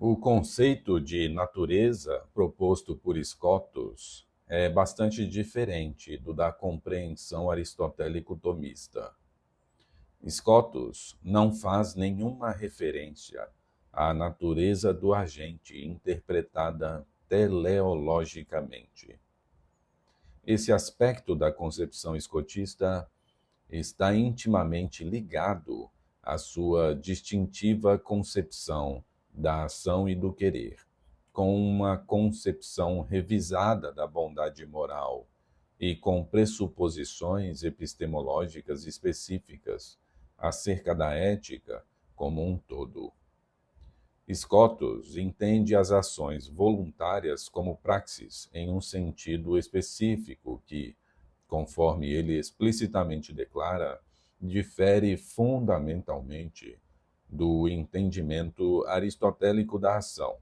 O conceito de natureza proposto por Scotus é bastante diferente do da compreensão aristotélico-tomista. Scotus não faz nenhuma referência à natureza do agente interpretada teleologicamente. Esse aspecto da concepção escotista está intimamente ligado à sua distintiva concepção da ação e do querer, com uma concepção revisada da bondade moral e com pressuposições epistemológicas específicas acerca da ética como um todo. Scotus entende as ações voluntárias como praxis em um sentido específico que, conforme ele explicitamente declara, difere fundamentalmente do entendimento aristotélico da ação.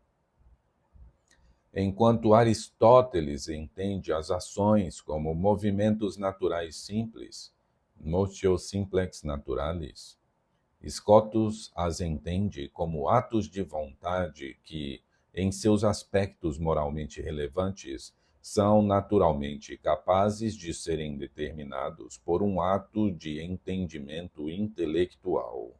Enquanto Aristóteles entende as ações como movimentos naturais simples, motio simplex naturalis, Scotus as entende como atos de vontade que, em seus aspectos moralmente relevantes, são naturalmente capazes de serem determinados por um ato de entendimento intelectual.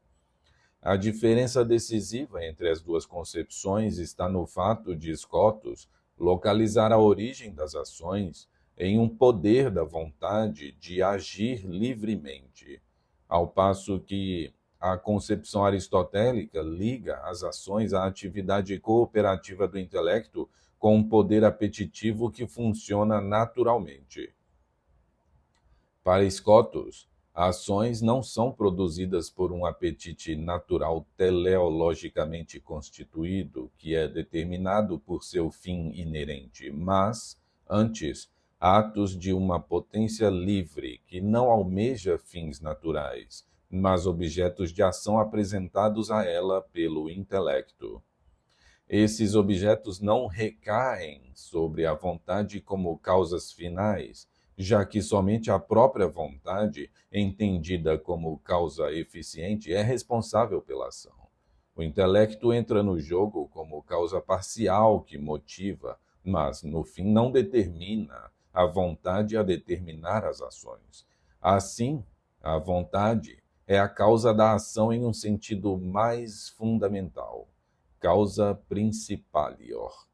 A diferença decisiva entre as duas concepções está no fato de Scotus localizar a origem das ações em um poder da vontade de agir livremente, ao passo que a concepção aristotélica liga as ações à atividade cooperativa do intelecto com um poder apetitivo que funciona naturalmente. Para Scotus, ações não são produzidas por um apetite natural teleologicamente constituído, que é determinado por seu fim inerente, mas, antes, atos de uma potência livre que não almeja fins naturais, mas objetos de ação apresentados a ela pelo intelecto. Esses objetos não recaem sobre a vontade como causas finais, já que somente a própria vontade, entendida como causa eficiente, é responsável pela ação. O intelecto entra no jogo como causa parcial que motiva, mas, no fim, não determina a vontade a determinar as ações. Assim, a vontade é a causa da ação em um sentido mais fundamental, causa principalior.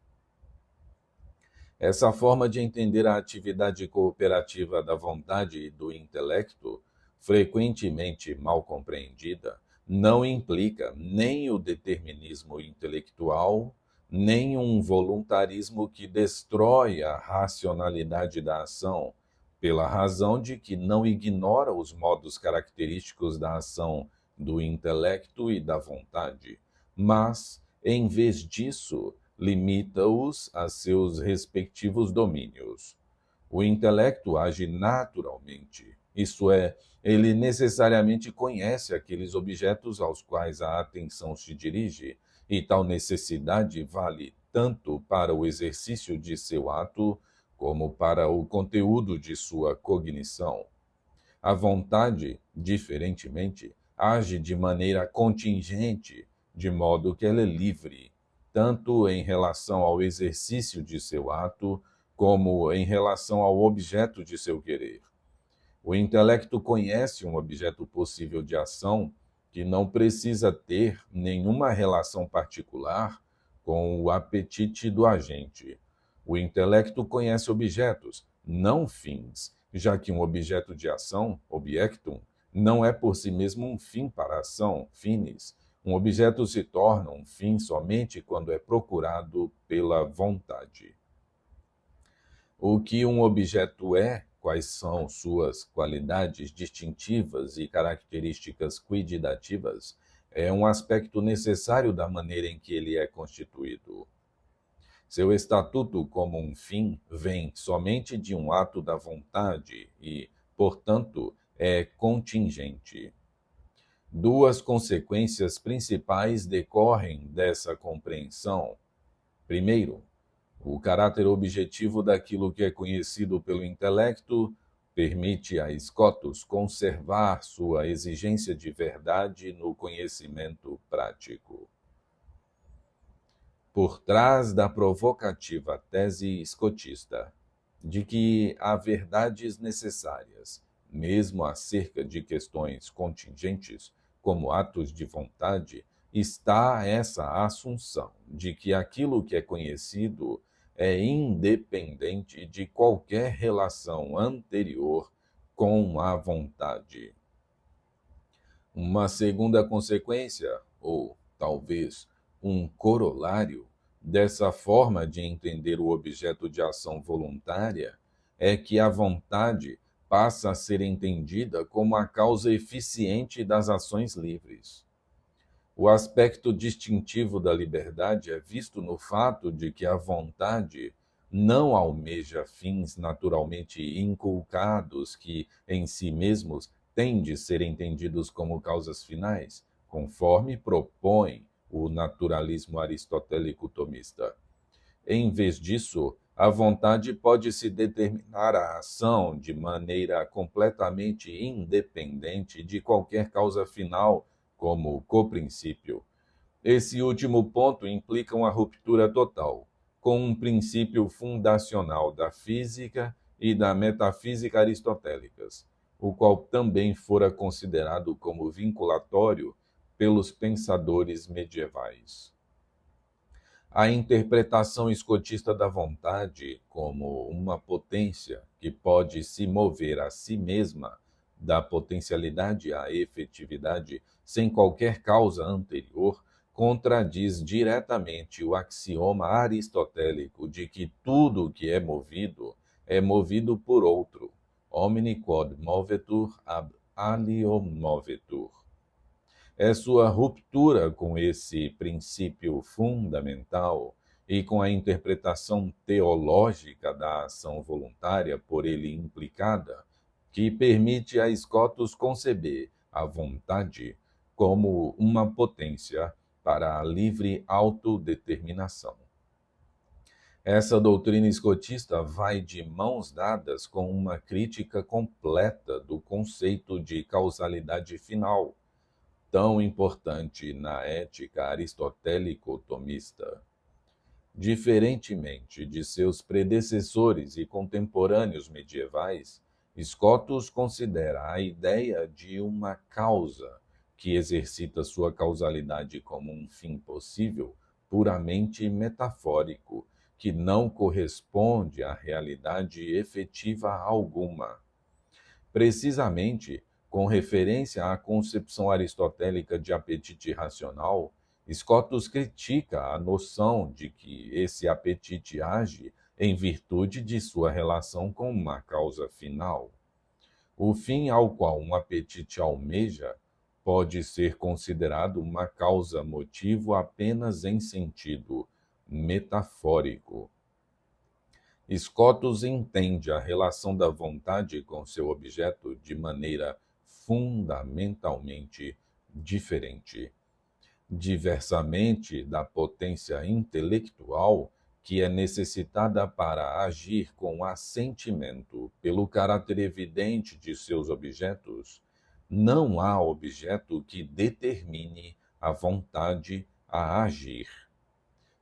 Essa forma de entender a atividade cooperativa da vontade e do intelecto, frequentemente mal compreendida, não implica nem o determinismo intelectual, nem um voluntarismo que destrói a racionalidade da ação, pela razão de que não ignora os modos característicos da ação do intelecto e da vontade, mas, em vez disso, limita-os a seus respectivos domínios. O intelecto age naturalmente, isto é, ele necessariamente conhece aqueles objetos aos quais a atenção se dirige, e tal necessidade vale tanto para o exercício de seu ato como para o conteúdo de sua cognição. A vontade, diferentemente, age de maneira contingente, de modo que ela é livre, tanto em relação ao exercício de seu ato, como em relação ao objeto de seu querer. O intelecto conhece um objeto possível de ação que não precisa ter nenhuma relação particular com o apetite do agente. O intelecto conhece objetos, não fins, já que um objeto de ação, objectum, não é por si mesmo um fim para a ação, finis. Um objeto se torna um fim somente quando é procurado pela vontade. O que um objeto é, quais são suas qualidades distintivas e características quiditativas, é um aspecto necessário da maneira em que ele é constituído. Seu estatuto como um fim vem somente de um ato da vontade e, portanto, é contingente. Duas consequências principais decorrem dessa compreensão. Primeiro, o caráter objetivo daquilo que é conhecido pelo intelecto permite a Scotus conservar sua exigência de verdade no conhecimento prático. Por trás da provocativa tese escotista de que há verdades necessárias, mesmo acerca de questões contingentes, como atos de vontade, está essa assunção de que aquilo que é conhecido é independente de qualquer relação anterior com a vontade. Uma segunda consequência, ou talvez um corolário, dessa forma de entender o objeto de ação voluntária é que a vontade passa a ser entendida como a causa eficiente das ações livres. O aspecto distintivo da liberdade é visto no fato de que a vontade não almeja fins naturalmente inculcados que, em si mesmos, têm de ser entendidos como causas finais, conforme propõe o naturalismo aristotélico tomista. Em vez disso, a vontade pode-se determinar a ação de maneira completamente independente de qualquer causa final, como coprincípio. Esse último ponto implica uma ruptura total com um princípio fundacional da física e da metafísica aristotélicas, o qual também fora considerado como vinculatório pelos pensadores medievais. A interpretação escotista da vontade como uma potência que pode se mover a si mesma, da potencialidade à efetividade, sem qualquer causa anterior, contradiz diretamente o axioma aristotélico de que tudo que é movido por outro. Omni quod movetur ab alio movetur. É sua ruptura com esse princípio fundamental e com a interpretação teológica da ação voluntária por ele implicada, que permite a Scotus conceber a vontade como uma potência para a livre autodeterminação. Essa doutrina escotista vai de mãos dadas com uma crítica completa do conceito de causalidade final, tão importante na ética aristotélico-tomista. Diferentemente de seus predecessores e contemporâneos medievais, Scotus considera a ideia de uma causa que exercita sua causalidade como um fim possível puramente metafórico, que não corresponde à realidade efetiva alguma. Precisamente, com referência à concepção aristotélica de apetite racional, Scotus critica a noção de que esse apetite age em virtude de sua relação com uma causa final. O fim ao qual um apetite almeja pode ser considerado uma causa-motivo apenas em sentido metafórico. Scotus entende a relação da vontade com seu objeto de maneira fundamentalmente diferente. Diversamente da potência intelectual que é necessitada para agir com assentimento pelo caráter evidente de seus objetos, não há objeto que determine a vontade a agir.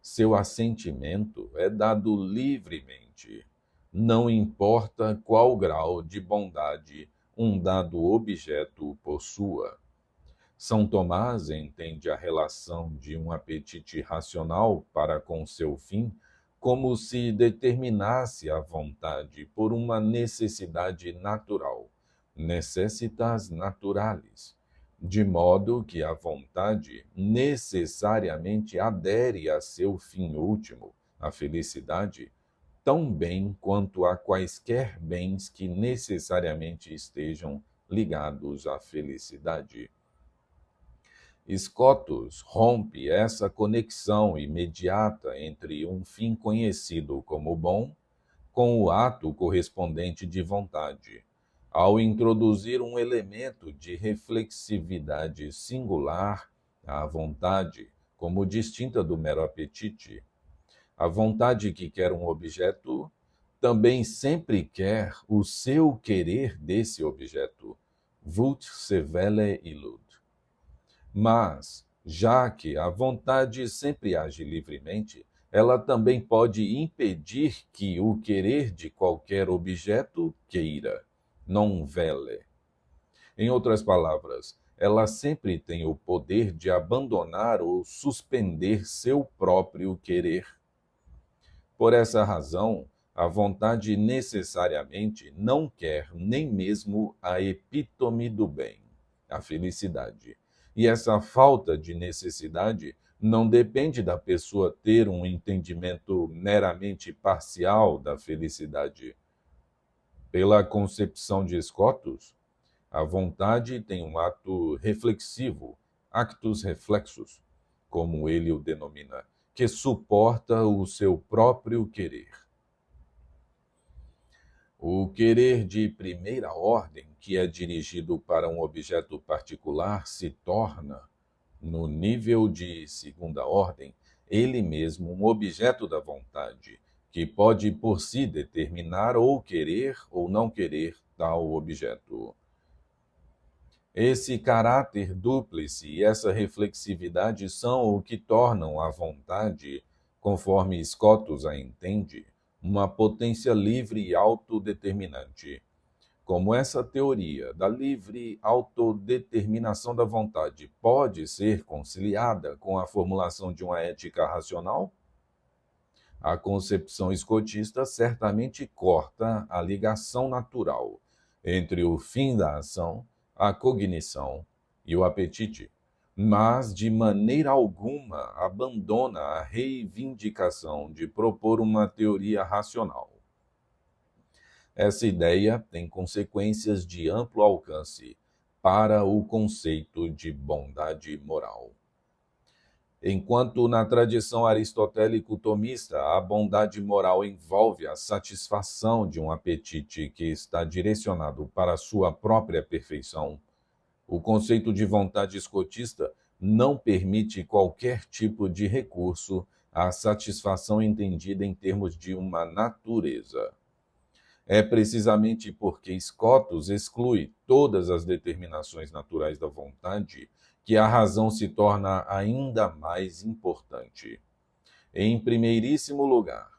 Seu assentimento é dado livremente. Não importa qual grau de bondade um dado objeto possua. São Tomás entende a relação de um apetite racional para com seu fim como se determinasse a vontade por uma necessidade natural, necessitas naturalis, de modo que a vontade necessariamente adere a seu fim último, a felicidade, tão bem quanto a quaisquer bens que necessariamente estejam ligados à felicidade. Scotus rompe essa conexão imediata entre um fim conhecido como bom com o ato correspondente de vontade, ao introduzir um elemento de reflexividade singular à vontade, como distinta do mero apetite. A vontade que quer um objeto também sempre quer o seu querer desse objeto. Vult se velle illud. Mas, já que a vontade sempre age livremente, ela também pode impedir que o querer de qualquer objeto queira, non vele. Em outras palavras, ela sempre tem o poder de abandonar ou suspender seu próprio querer. Por essa razão, a vontade necessariamente não quer nem mesmo a epítome do bem, a felicidade. E essa falta de necessidade não depende da pessoa ter um entendimento meramente parcial da felicidade. Pela concepção de Scotus, a vontade tem um ato reflexivo, actus reflexus, como ele o denomina, que suporta o seu próprio querer. O querer de primeira ordem, que é dirigido para um objeto particular, se torna, no nível de segunda ordem, ele mesmo um objeto da vontade, que pode por si determinar ou querer ou não querer tal objeto. Esse caráter dúplice e essa reflexividade são o que tornam a vontade, conforme Scotus a entende, uma potência livre e autodeterminante. Como essa teoria da livre autodeterminação da vontade pode ser conciliada com a formulação de uma ética racional? A concepção escotista certamente corta a ligação natural entre o fim da ação, a cognição e o apetite, mas de maneira alguma abandona a reivindicação de propor uma teoria racional. Essa ideia tem consequências de amplo alcance para o conceito de bondade moral. Enquanto na tradição aristotélico-tomista a bondade moral envolve a satisfação de um apetite que está direcionado para a sua própria perfeição, o conceito de vontade escotista não permite qualquer tipo de recurso à satisfação entendida em termos de uma natureza. É precisamente porque Scotus exclui todas as determinações naturais da vontade que a razão se torna ainda mais importante. Em primeiríssimo lugar,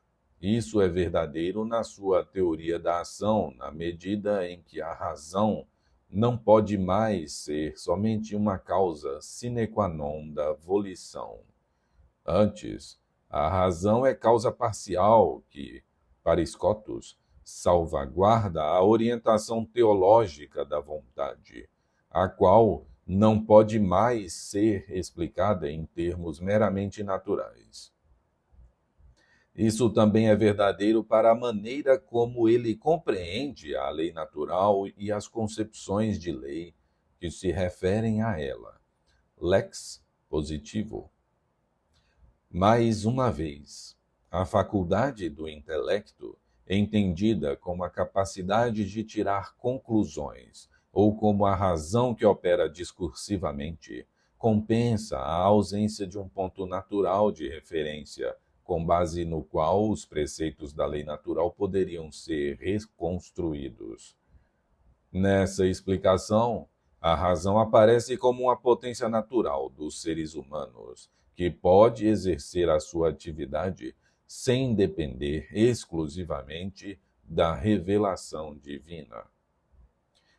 isso é verdadeiro na sua teoria da ação, na medida em que a razão não pode mais ser somente uma causa sine qua non da volição. Antes, a razão é causa parcial que, para Scotus, salvaguarda a orientação teológica da vontade, a qual não pode mais ser explicada em termos meramente naturais. Isso também é verdadeiro para a maneira como ele compreende a lei natural e as concepções de lei que se referem a ela. Lex positivo. Mais uma vez, a faculdade do intelecto, entendida como a capacidade de tirar conclusões ou como a razão que opera discursivamente, compensa a ausência de um ponto natural de referência, com base no qual os preceitos da lei natural poderiam ser reconstruídos. Nessa explicação, a razão aparece como uma potência natural dos seres humanos, que pode exercer a sua atividade sem depender exclusivamente da revelação divina.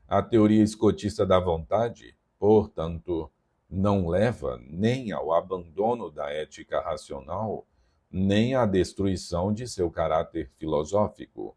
A teoria escotista da vontade, portanto, não leva nem ao abandono da ética racional, nem à destruição de seu caráter filosófico,